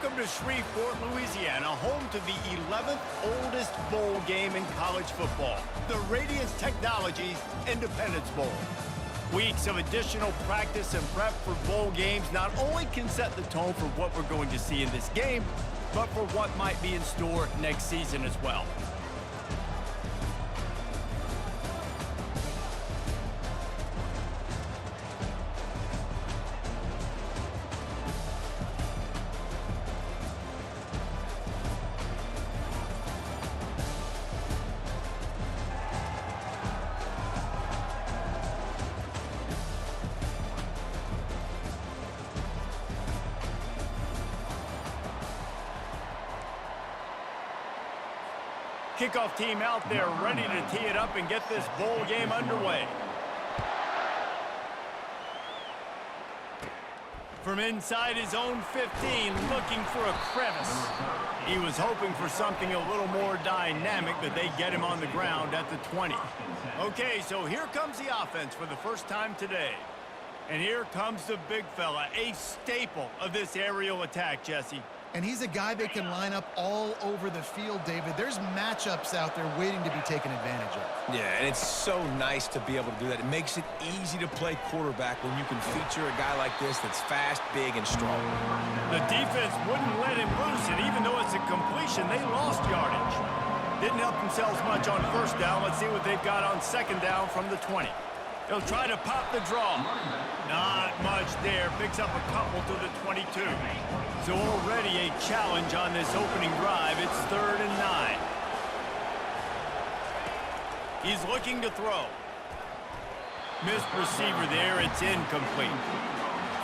Welcome to Shreveport, Louisiana, home to the 11th oldest bowl game in college football, the Radiance Technologies Independence Bowl. Weeks of additional practice and prep for bowl games not only can set the tone for what we're going to see in this game, but for what might be in store next season as well. Kickoff team out there ready to tee it up and get this bowl game underway. From inside his own 15, looking for a crevice. He was hoping for something a little more dynamic, but they get him on the ground at the 20. Okay, so here comes the offense for the first time today. And here comes the big fella, a staple of this aerial attack, Jesse. And he's a guy that can line up all over the field, David. There's matchups out there waiting to be taken advantage of. Yeah, and it's so nice to be able to do that. It makes it easy to play quarterback when you can feature a guy like this that's fast, big, and strong. The defense wouldn't let him loose, and even though it's a completion, they lost yardage. Didn't help themselves much on first down. Let's see what they've got on second down from the 20. They'll try to pop the draw. Not much there. Picks up a couple to the 22. So already a challenge on this opening drive. It's 3rd and 9. He's looking to throw. Missed receiver there. It's incomplete.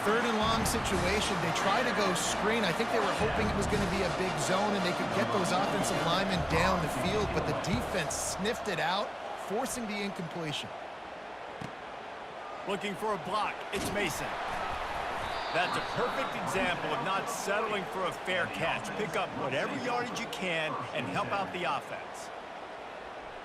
3rd and long situation. They try to go screen. I think they were hoping it was going to be a big zone and they could get those offensive linemen down the field, but the defense sniffed it out, forcing the incompletion. Looking for a block. It's Mason. That's a perfect example of not settling for a fair catch. Pick up whatever yardage you can and help out the offense.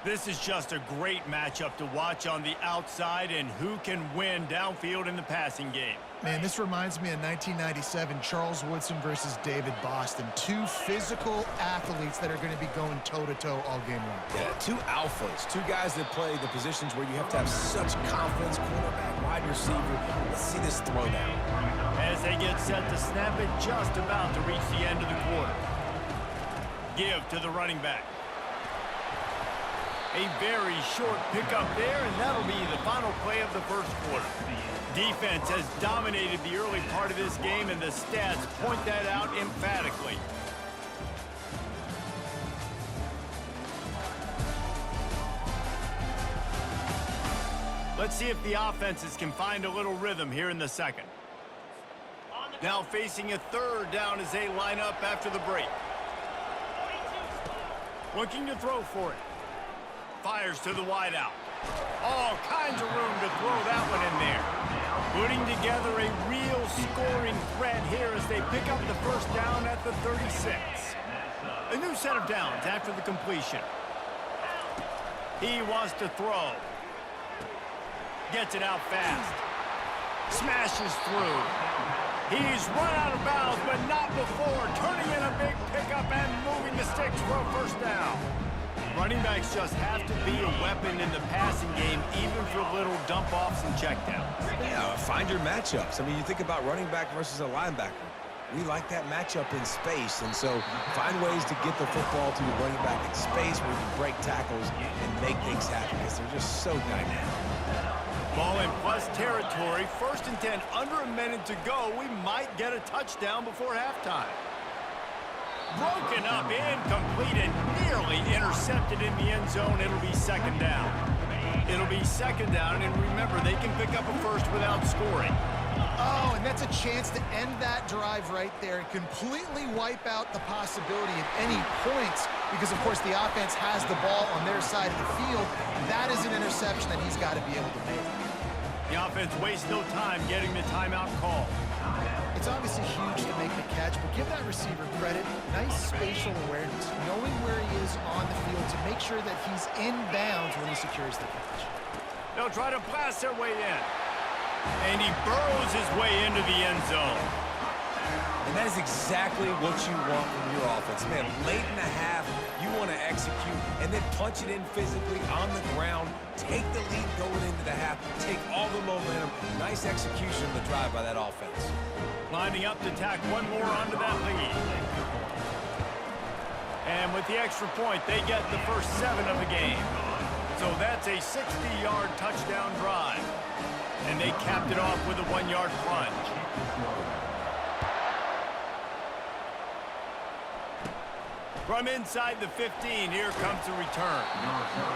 This is just a great matchup to watch on the outside and who can win downfield in the passing game. Man, this reminds me of 1997, Charles Woodson versus David Boston. Two physical athletes that are going to be going toe-to-toe all game long. Yeah, two alphas, two guys that play the positions where you have to have such confidence, quarterback, wide receiver. Let's see this throw down. As they get set to snap it, just about to reach the end of the quarter. Give to the running back. A very short pickup there, and that'll be the final play of the first quarter. Defense has dominated the early part of this game, and the stats point that out emphatically. Let's see if the offenses can find a little rhythm here in the second. Now facing a 3rd down as they line up after the break. Looking to throw for it. Fires to the wideout. All kinds of room to throw that one in there. Putting together a real scoring threat here as they pick up the first down at the 36. A new set of downs after the completion. He wants to throw. Gets it out fast. Smashes through. He's run out of bounds, but not before. Turning in a big pickup and moving the sticks for a first down. Running backs just have to be a weapon in the passing game, even for little dump-offs and checkdowns. Yeah, find your matchups. I mean, you think about running back versus a linebacker. We like that matchup in space, and so find ways to get the football to your running back in space where you can break tackles and make things happen because they're just so dynamic. Ball in plus territory, 1st and 10, under a minute to go. We might get a touchdown before halftime. Broken up, incomplete, and nearly intercepted in the end zone. It'll be 2nd down. It'll be 2nd down, and remember, they can pick up a first without scoring. Oh, and that's a chance to end that drive right there and completely wipe out the possibility of any points because, of course, the offense has the ball on their side of the field. That is an interception that he's got to be able to make. The offense wastes no time getting the timeout call. It's obviously huge to make the catch, but give that receiver credit. Nice spatial awareness, knowing where he is on the field to make sure that he's in bounds when he secures the catch. They'll try to blast their way in. And he burrows his way into the end zone. And that is exactly what you want from your offense. Man, late in the half, you want to execute and then punch it in physically on the ground, take the lead going into the half, take all the momentum. Nice execution of the drive by that offense. Lining up to tack one more onto that lead. And with the extra point, they get the first 7 of the game. So that's a 60-yard touchdown drive. And they capped it off with a 1-yard plunge. From inside the 15, here comes the return.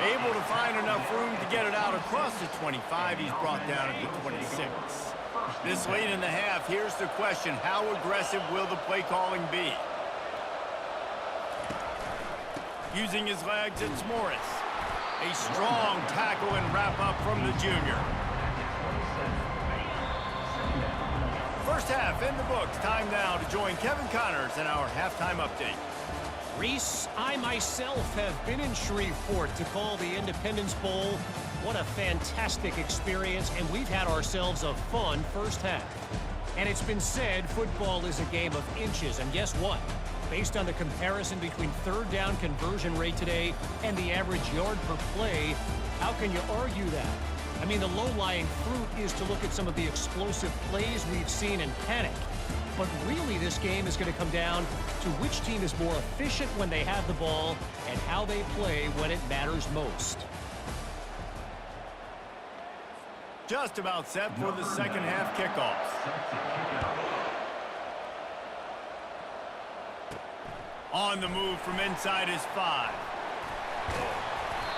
Able to find enough room to get it out across the 25. He's brought down at the 26. This late in the half, here's the question. How aggressive will the play calling be? Using his legs, it's Morris. A strong tackle and wrap up from the junior. First half in the books. Time now to join Kevin Connors in our halftime update. Reese, I myself have been in Shreveport to call the Independence Bowl. What a fantastic experience, and we've had ourselves a fun first half. And it's been said football is a game of inches, and guess what? Based on the comparison between third down conversion rate today and the average yard per play, how can you argue that? I mean, the low-lying fruit is to look at some of the explosive plays we've seen and panic. But really, this game is going to come down to which team is more efficient when they have the ball and how they play when it matters most. Just about set for the second half kickoff. On the move from inside his 5.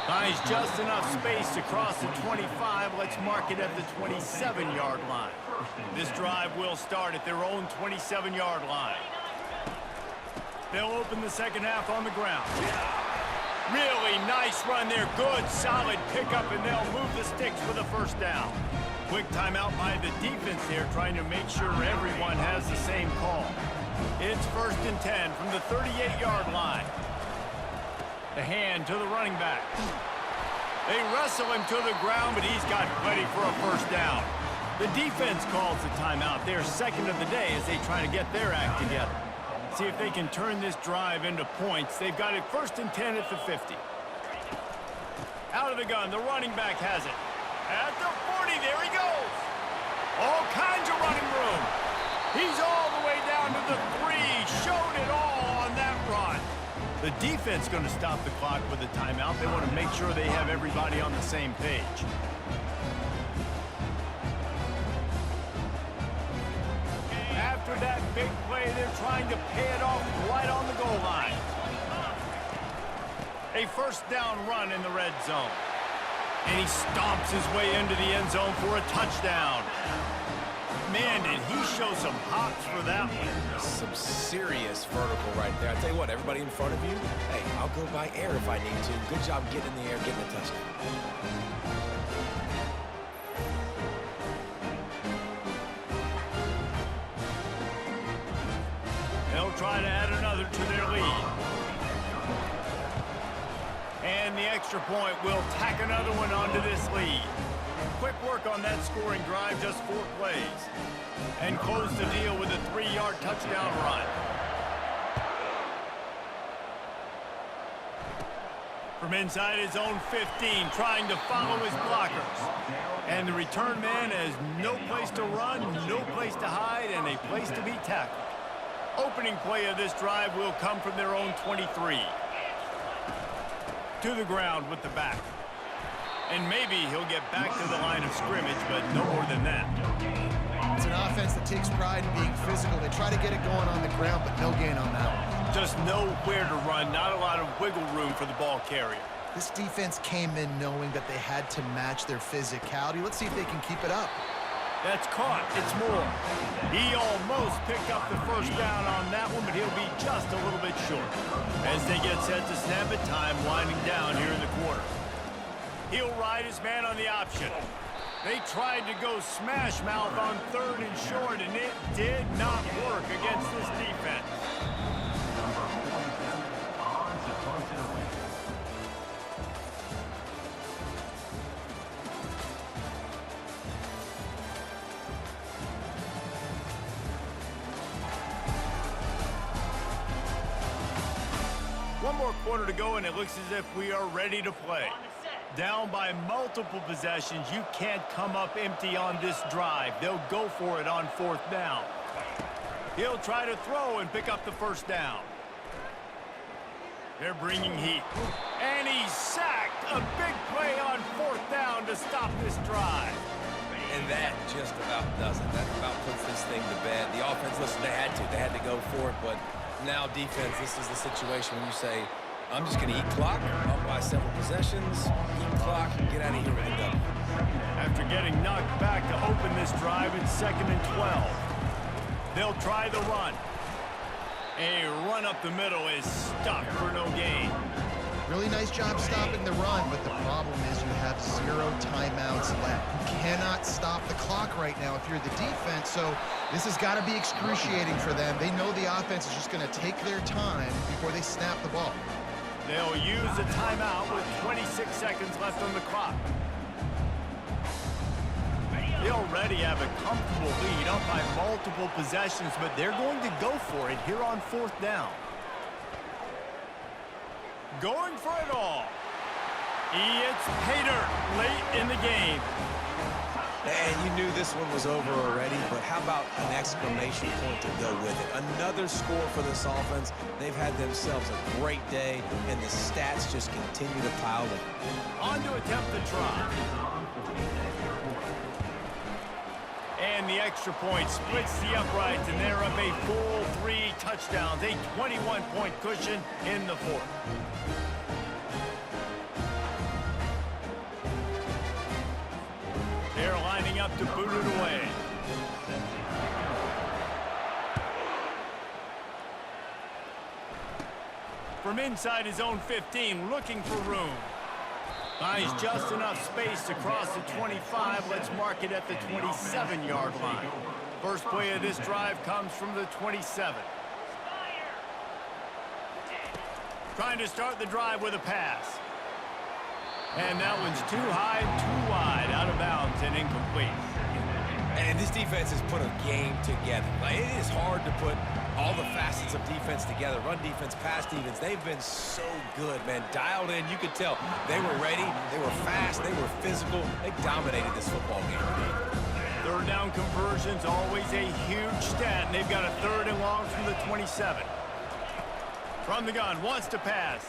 Finds just enough space to cross the 25. Let's mark it at the 27-yard line. This drive will start at their own 27-yard line. They'll open the second half on the ground. Really nice run there. Good, solid pickup, and they'll move the sticks for the first down. Quick timeout by the defense there, trying to make sure everyone has the same call. It's 1st and 10 from the 38-yard line. The hand to the running back. They wrestle him to the ground, but he's got plenty for a first down. The defense calls the timeout. They're second of the day as they try to get their act together. See if they can turn this drive into points. They've got it 1st and 10 at the 50. Out of the gun, the running back has it. At the 40, there he goes. All kinds of running room. He's all the way down to the 3. Showed it all on that run. The defense going to stop the clock with a timeout. They want to make sure they have everybody on the same page. After that big play, they're trying to pay it off right on the goal line. A first down run in the red zone. And he stomps his way into the end zone for a touchdown. Man, did he show some hops for that one. Some serious vertical right there. I tell you what, everybody in front of you, hey, I'll go by air if I need to. Good job getting in the air, getting a touchdown. They'll try to add another to their lead. And the extra point will tack another one onto this lead. Quick work on that scoring drive, just 4 plays. And close the deal with a 3-yard touchdown run. From inside his own 15, trying to follow his blockers. And the return man has no place to run, no place to hide, and a place to be tackled. Opening play of this drive will come from their own 23. To the ground with the back. And maybe he'll get back to the line of scrimmage, but no more than that. It's an offense that takes pride in being physical. They try to get it going on the ground, but no gain on that one. Just nowhere to run, not a lot of wiggle room for the ball carrier. This defense came in knowing that they had to match their physicality. Let's see if they can keep it up. That's caught. It's Moore. He almost picked up the first down on that one, but he'll be just a little bit short. As they get set to snap it, time winding down here in the quarter. He'll ride his man on the option. They tried to go smash mouth on 3rd and short, and it did not work against this defense. one more quarter to go, and it looks as if we are ready to play. Down by multiple possessions, you can't come up empty on this drive. They'll go for it on 4th down. He'll try to throw and pick up the first down. They're bringing heat. And he's sacked. A big play on 4th down to stop this drive. And that just about does it. That about puts this thing to bed. The offense, listen, they had to go for it, but now defense, this is the situation when you say, I'm just going to eat clock, up by several possessions, eat clock, get out of here with a W. After getting knocked back to open this drive, it's 2nd and 12. They'll try the run. A run up the middle is stopped for no gain. Really nice job stopping the run, but the problem is you have 0 timeouts left. You cannot stop the clock right now if you're the defense, so this has got to be excruciating for them. They know the offense is just going to take their time before they snap the ball. They'll use a timeout with 26 seconds left on the clock. They already have a comfortable lead up by multiple possessions, but they're going to go for it here on 4th down. Going for it all. It's pay dirt late in the game. And you knew this one was over already, but how about an exclamation point to go with it? Another score for this offense. They've had themselves a great day, and the stats just continue to pile in. On to attempt the try. And the extra point splits the uprights, and they're up a full 3 touchdowns, a 21-point cushion in the 4th. They're lining up to boot it away. From inside his own 15, looking for room. Finds just enough space to cross the 25. Let's mark it at the 27-yard line. First play of this drive comes from the 27. Trying to start the drive with a pass. And that one's too high, too wide, out of bounds and incomplete. And this defense has put a game together. Like, it is hard to put all the facets of defense together. Run defense, pass defense. They've been so good, man. Dialed in. You could tell they were ready. They were fast. They were physical. They dominated this football game today. 3rd down conversion's always a huge stat, and they've got a 3rd and long from the 27. From the gun, wants to pass.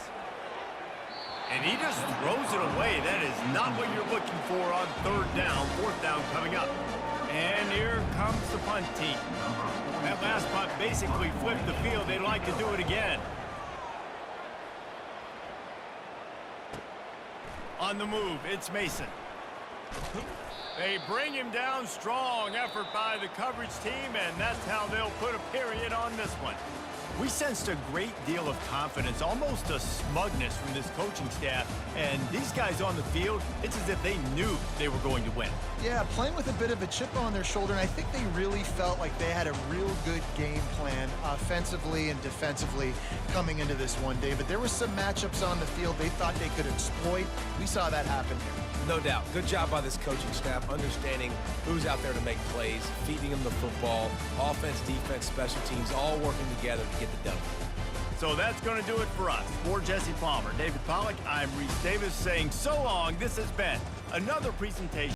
And he just throws it away. That is not what you're looking for on 3rd down. 4th down coming up. And here comes the punt team. That last punt basically flipped the field. They'd like to do it again. On the move, it's Mason. They bring him down. Strong effort by the coverage team, and that's how they'll put a period on this one. We sensed a great deal of confidence, almost a smugness from this coaching staff. And these guys on the field, it's as if they knew they were going to win. Yeah, playing with a bit of a chip on their shoulder, and I think they really felt like they had a real good game plan offensively and defensively coming into this one, David. There were some matchups on the field they thought they could exploit. We saw that happen here. No doubt. Good job by this coaching staff, understanding who's out there to make plays, feeding them the football, offense, defense, special teams, all working together to get the W. So that's going to do it for us. For Jesse Palmer, David Pollack, I'm Reese Davis saying so long. This has been another presentation.